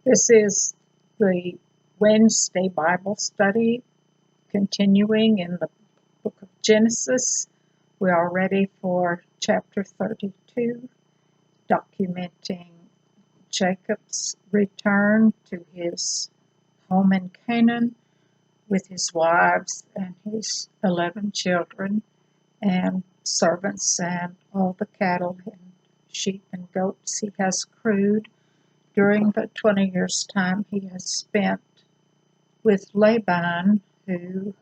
This is the Wednesday Bible study continuing in the book of Genesis. We are ready for chapter 32, documenting Jacob's return to his home in Canaan with his wives and his 11 children and servants and all the cattle and sheep and goats he has crewed during the 20 years' time he has spent with Laban, who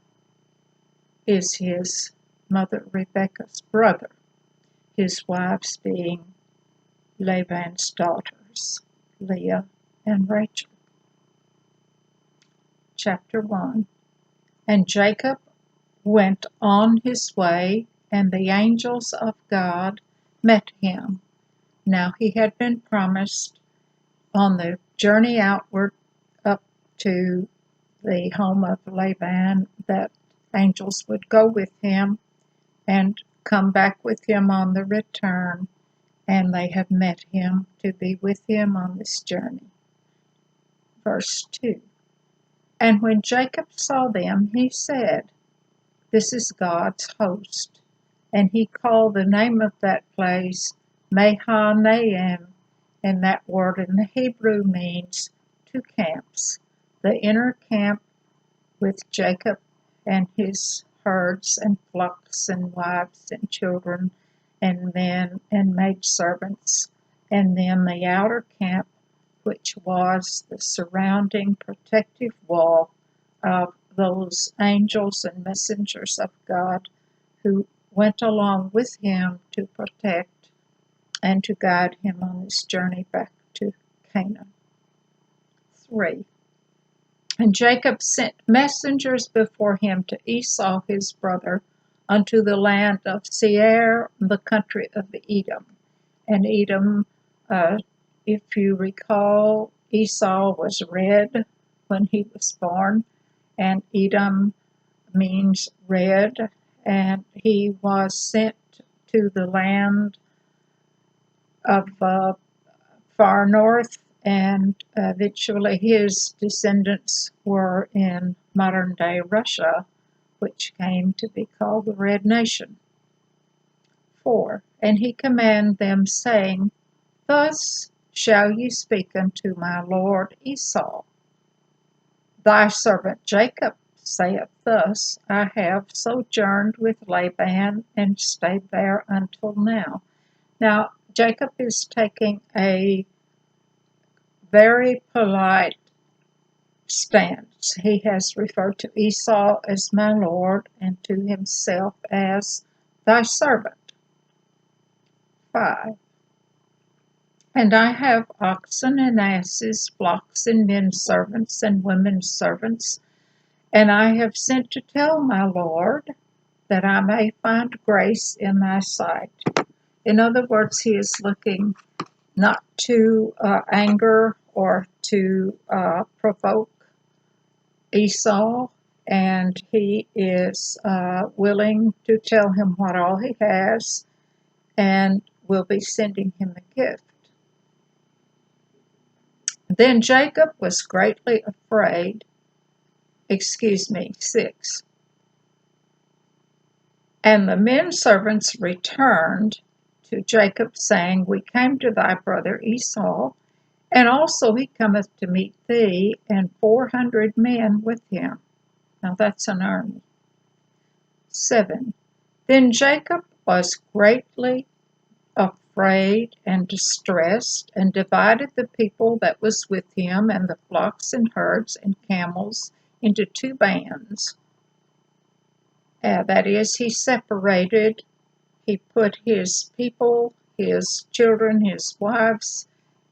is his mother Rebekah's brother, his wives being Laban's daughters, Leah and Rachel. Chapter 1. And Jacob went on his way, and the angels of God met him. Now he had been promised on the journey outward up to the home of Laban that angels would go with him and come back with him on the return, and they have met him to be with him on this journey. Verse 2. And when Jacob saw them, he said, "This is God's host." And he called the name of that place Mahanaim, and that word in the Hebrew means two camps. The inner camp with Jacob and his herds and flocks and wives and children and men and maidservants, and then the outer camp, which was the surrounding protective wall of those angels and messengers of God who went along with him to protect and to guide him on his journey back to Canaan. 3. And Jacob sent messengers before him to Esau his brother unto the land of Seir, the country of Edom. And Edom, if you recall, Esau was red when he was born, and Edom means red, and he was sent to the land of far north, and eventually his descendants were in modern-day Russia, which came to be called the Red Nation. 4. And he commanded them, saying, Thus shall ye speak unto my lord Esau. Thy servant Jacob saith thus, I have sojourned with Laban and stayed there until now. Now, Jacob is taking a very polite stance. He has referred to Esau as my lord and to himself as thy servant. 5. And I have oxen and asses, flocks and men servants and women servants, and I have sent to tell my Lord that I may find grace in thy sight. In other words, he is looking not to anger or to provoke Esau, and he is willing to tell him what all he has and will be sending him a gift. Then Jacob was greatly afraid. 6. And the men servants returned to Jacob, saying, We came to thy brother Esau, and also he cometh to meet thee, and 400 men with him. Now that's an army. 7. Then Jacob was greatly afraid and distressed, and divided the people that was with him, and the flocks and herds and camels, into 2 bands. That is, he separated, he put his people, his children, his wives,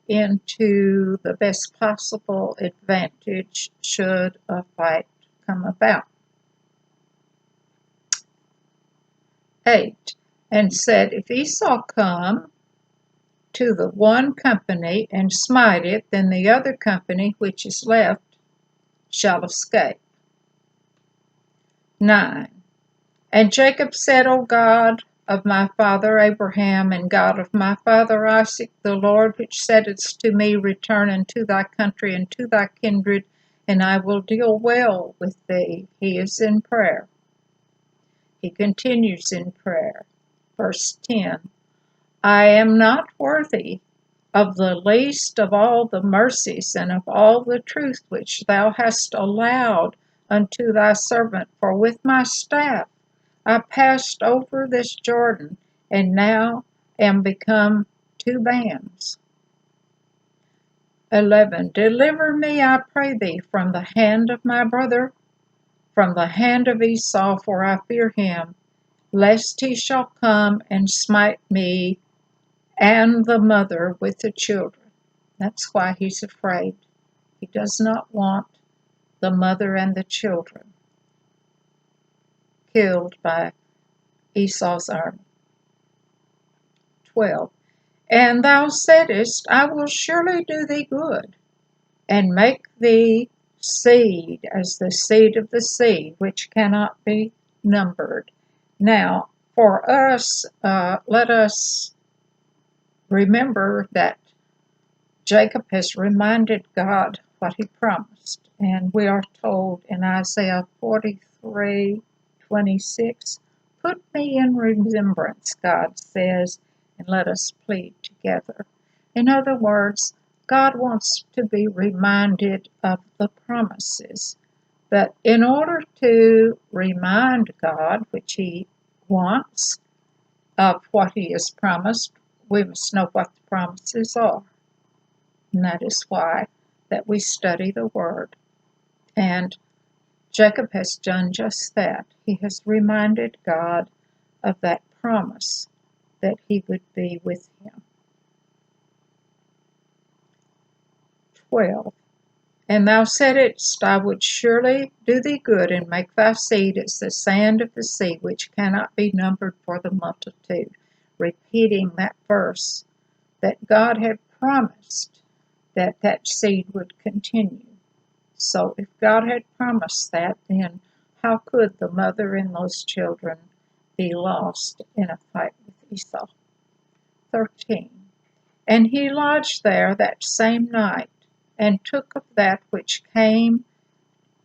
into the best possible advantage should a fight come about. 8. And said, If Esau come to the one company and smite it, then the other company which is left shall escape. 9. And Jacob said, O God of my father Abraham, and God of my father Isaac, the Lord which saidst to me, Return unto thy country and to thy kindred, and I will deal well with thee. He is in prayer. He continues in prayer. Verse 10, I am not worthy of the least of all the mercies and of all the truth which thou hast allowed unto thy servant, for with my staff I passed over this Jordan, and now am become two bands. 11. Deliver me, I pray thee, from the hand of my brother, from the hand of Esau, for I fear him, lest he shall come and smite me and the mother with the children. That's why he's afraid. He does not want the mother and the children killed by Esau's army. 12. And thou saidst, I will surely do thee good, and make thee seed as the seed of the sea, which cannot be numbered. Now, for us, let us remember that Jacob has reminded God what he promised, and we are told in Isaiah 43:26, Put me in remembrance, God says, and let us plead together. In other words, God wants to be reminded of the promises. But in order to remind God, which he wants, of what he has promised, we must know what the promises are. And that is why that we study the Word. And Jacob has done just that. He has reminded God of that promise that he would be with him. 12. And thou saidst, I would surely do thee good, and make thy seed as the sand of the sea, which cannot be numbered for the multitude. Repeating that verse, that God had promised that that seed would continue. So if God had promised that, then how could the mother and those children be lost in a fight with Esau? 13. And he lodged there that same night, and took of that which came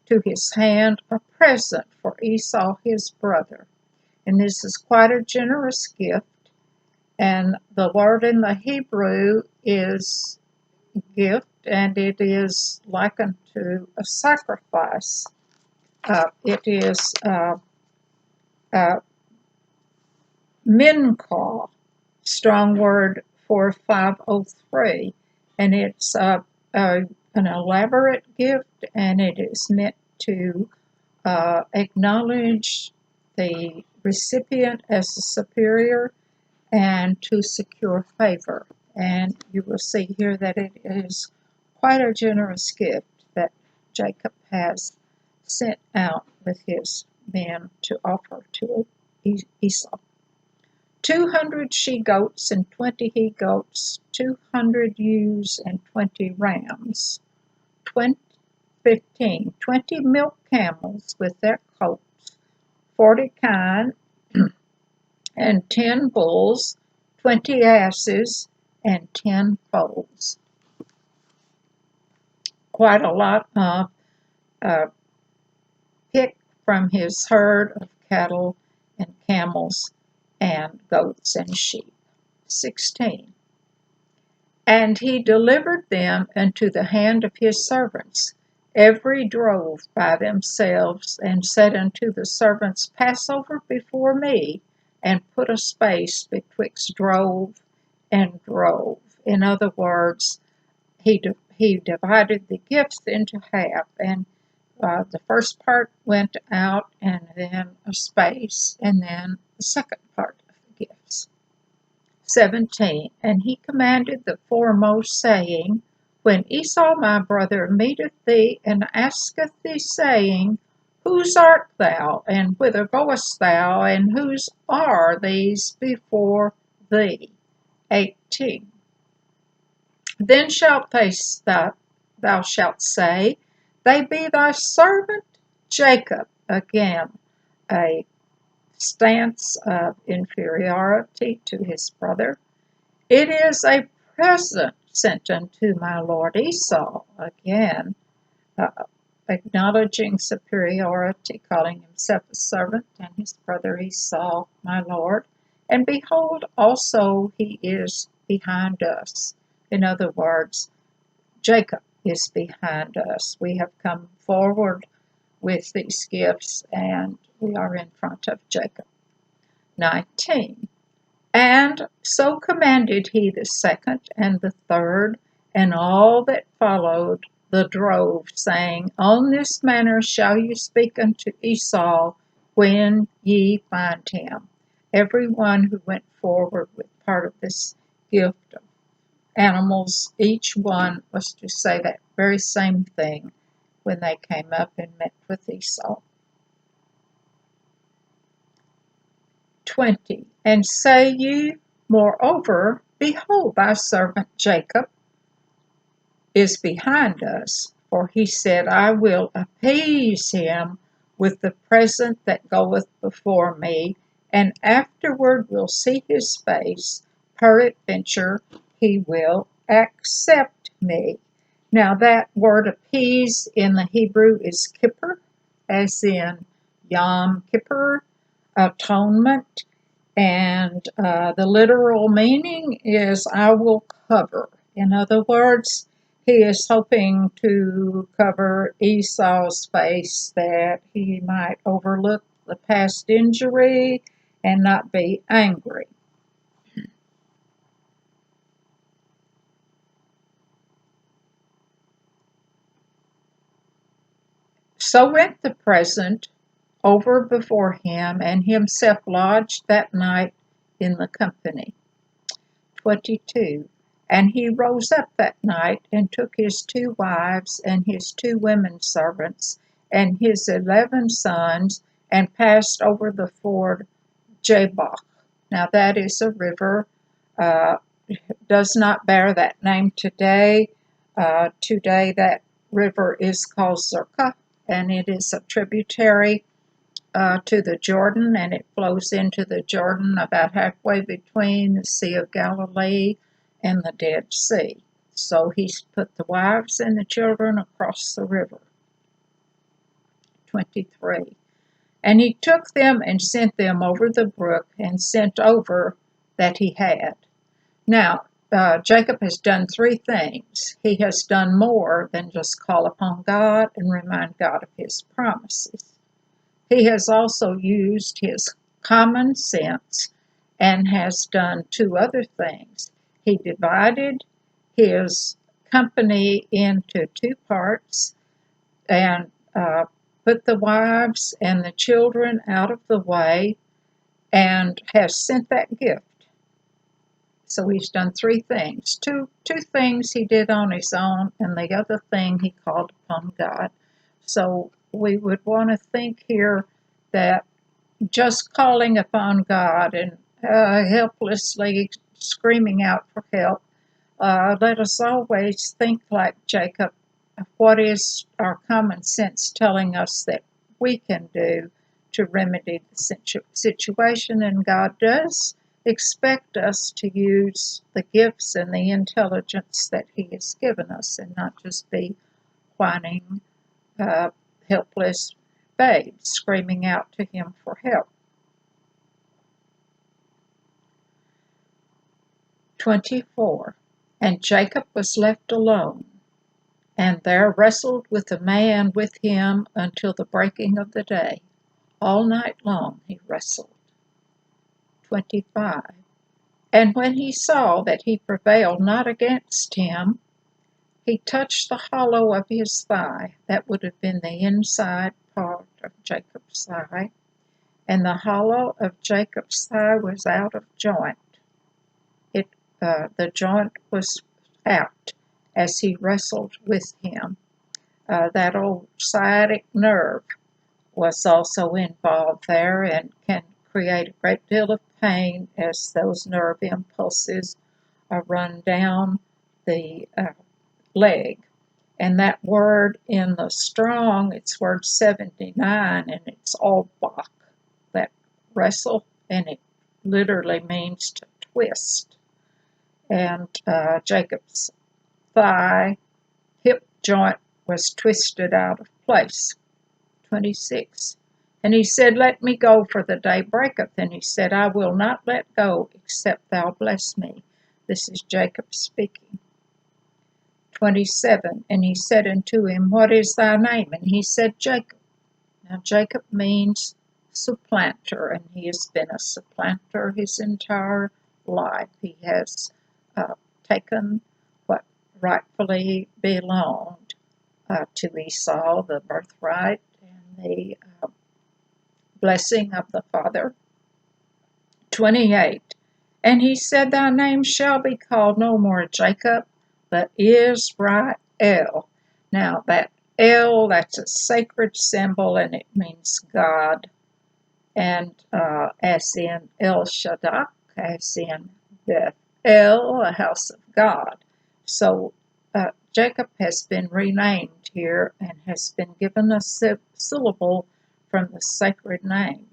to his hand a present for Esau his brother. And this is quite a generous gift, and the word in the Hebrew is gift, and it is likened to a sacrifice. It is mincha, strong word for 503, and it's an elaborate gift, and it is meant to acknowledge the recipient as a superior and to secure favor. And you will see here that it is quite a generous gift that Jacob has sent out with his men to offer to Esau. 200 she-goats and 20 he-goats, 200 ewes and 20 rams, 15, 20 milk camels with their colts, 40 kine, and 10 bulls, 20 asses, and 10 foals. Quite a lot of picked from his herd of cattle and camels and goats and sheep. 16. And he delivered them into the hand of his servants, every drove by themselves, and said unto the servants, Pass over before me, and put a space betwixt drove and drove. In other words, he divided the gifts into half, and the first part went out, and then a space, and then the second part of the gifts. 17. And he commanded the foremost, saying, When Esau my brother meeteth thee, and asketh thee, saying, Whose art thou, and whither goest thou, and whose are these before thee? 18. Then thou shalt say, They be thy servant Jacob. Again, a stance of inferiority to his brother. It is a present sent unto my lord Esau. Again, uh, acknowledging superiority, calling himself a servant, and his brother Esau, my lord. And behold, also he is behind us. In other words, Jacob is behind us. We have come forward with these gifts, and we are in front of Jacob. 19. And so commanded he the second and the third, and all that followed the drove, saying, On this manner shall you speak unto Esau when ye find him. Every one who went forward with part of this gift of animals, each one was to say that very same thing when they came up and met with Esau. 20. And say ye, moreover, behold, thy servant Jacob is behind us, for he said, I will appease him with the present that goeth before me, and afterward will see his face. Peradventure he will accept me. Now that word appease in the Hebrew is kippur, as in Yom Kippur, atonement, and the literal meaning is I will cover. In other words, he is hoping to cover Esau's face, that he might overlook the past injury and not be angry. So went the present over before him, and himself lodged that night in the company. 22. And he rose up that night, and took his 2 wives, and his 2 women servants, and his 11 sons, and passed over the ford Jabbok. Now that is a river, uh, does not bear that name today. Today that river is called Zerka, and it is a tributary to the Jordan, and it flows into the Jordan about halfway between the Sea of Galilee and the Dead Sea. So he's put the wives and the children across the river. 23. And he took them and sent them over the brook, and sent over that he had. Now, Jacob has done 3 things. He has done more than just call upon God and remind God of his promises. He has also used his common sense and has done 2 other things. He divided his company into 2 parts, and put the wives and the children out of the way, and has sent that gift. So he's done 3 things. Two things he did on his own, and the other thing he called upon God. So we would want to think here that just calling upon God and helplessly screaming out for help, let us always think like Jacob. What is our common sense telling us that we can do to remedy the situation? And God does expect us to use the gifts and the intelligence that He has given us, and not just be whining, helpless babes screaming out to Him for help. 24. And Jacob was left alone, and there wrestled with a man with him until the breaking of the day. All night long he wrestled. 25. And when he saw that he prevailed not against him, he touched the hollow of his thigh. That would have been the inside part of Jacob's thigh. And the hollow of Jacob's thigh was out of joint. The joint was out as he wrestled with him. That old sciatic nerve was also involved there, and can create a great deal of pain as those nerve impulses run down the leg. And that word in the Strong, it's word 79, and it's Olbach. That wrestle, and it literally means to twist. And Jacob's thigh, hip joint was twisted out of place. 26. And he said, Let me go, for the day breaketh. And he said, I will not let go, except thou bless me. This is Jacob speaking. 27. And he said unto him, What is thy name? And he said, Jacob. Now Jacob means supplanter, and he has been a supplanter his entire life. He has taken what rightfully belonged to Esau, the birthright and the blessing of the father. 28. And he said, Thy name shall be called no more Jacob, but Israel. Now that El, that's a sacred symbol, and it means God. And as in El Shaddai, as in Bethel, a house of God. So Jacob has been renamed here and has been given a syllable from the sacred name.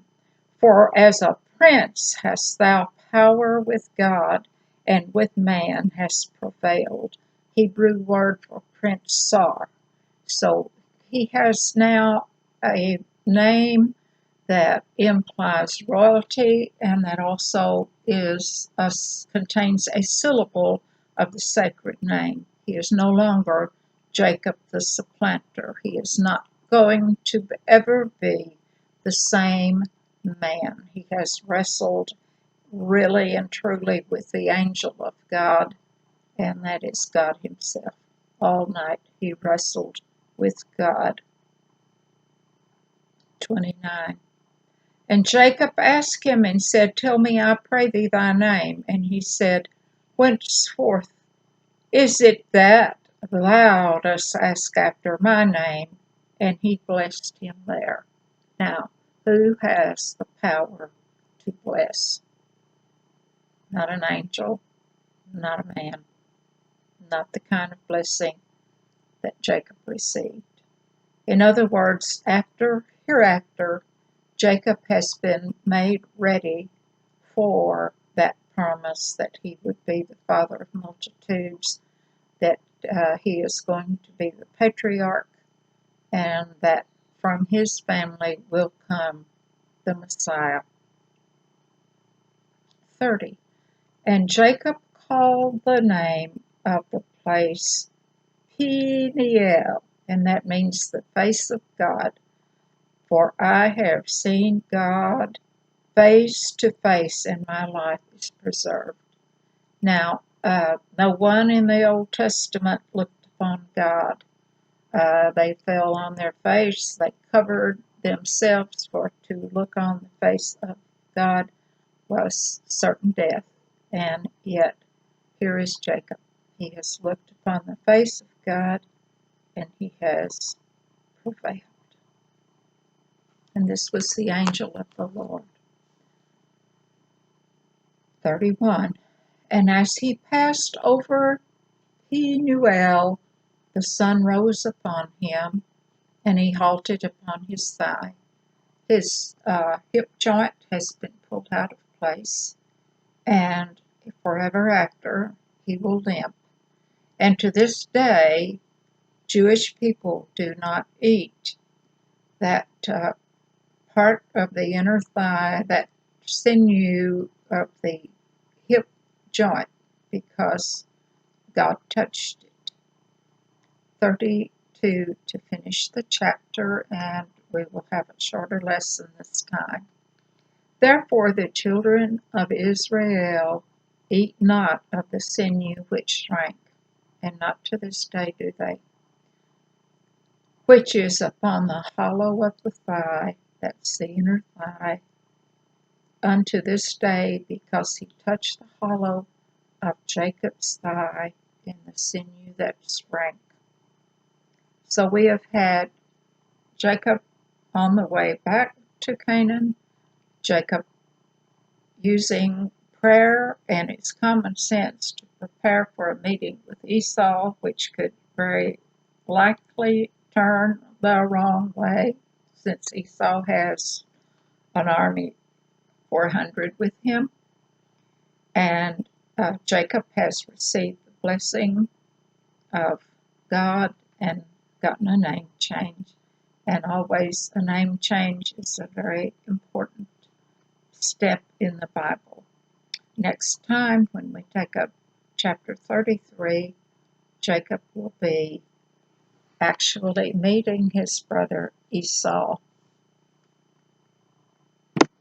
For as a prince hast thou power with God, and with man hast prevailed. Hebrew word for prince, Sar. So he has now a name that implies royalty, and that also contains a syllable of the sacred name. He is no longer Jacob the supplanter. He is not going to ever be the same man. He has wrestled really and truly with the angel of God, and that is God himself. All night he wrestled with God. 29. And Jacob asked him and said, Tell me, I pray thee, thy name. And he said, Whenceforth is it that thou dost ask after my name? And he blessed him there. Now, who has the power to bless? Not an angel, not a man, not the kind of blessing that Jacob received. In other words, hereafter, Jacob has been made ready for that promise that he would be the father of multitudes, that he is going to be the patriarch, and that from his family will come the Messiah. 30. And Jacob called the name of the place Peniel, and that means the face of God. For I have seen God face to face, and my life is preserved. Now, no one in the Old Testament looked upon God. They fell on their face. They covered themselves, for to look on the face of God was certain death. And yet, here is Jacob. He has looked upon the face of God, and he has prevailed. And this was the angel of the Lord. 31. And as he passed over Penuel, the sun rose upon him, and he halted upon his thigh. His hip joint has been pulled out of place, and forever after he will limp. And to this day, Jewish people do not eat that part of the inner thigh, that sinew of the hip joint, because God touched it. 32 to finish the chapter, and we will have a shorter lesson this time. Therefore the children of Israel eat not of the sinew which shrank, and not to this day do they, which is upon the hollow of the thigh, that's the inner thigh, unto this day, because he touched the hollow of Jacob's thigh in the sinew that shrank. So we have had Jacob on the way back to Canaan, Jacob using prayer and his common sense to prepare for a meeting with Esau, which could very likely turn the wrong way, since Esau has an army 400 with him. And Jacob has received the blessing of God and gotten a name change. And always a name change is a very important step in the Bible. Next time, when we take up chapter 33, Jacob will be actually meeting his brother Esau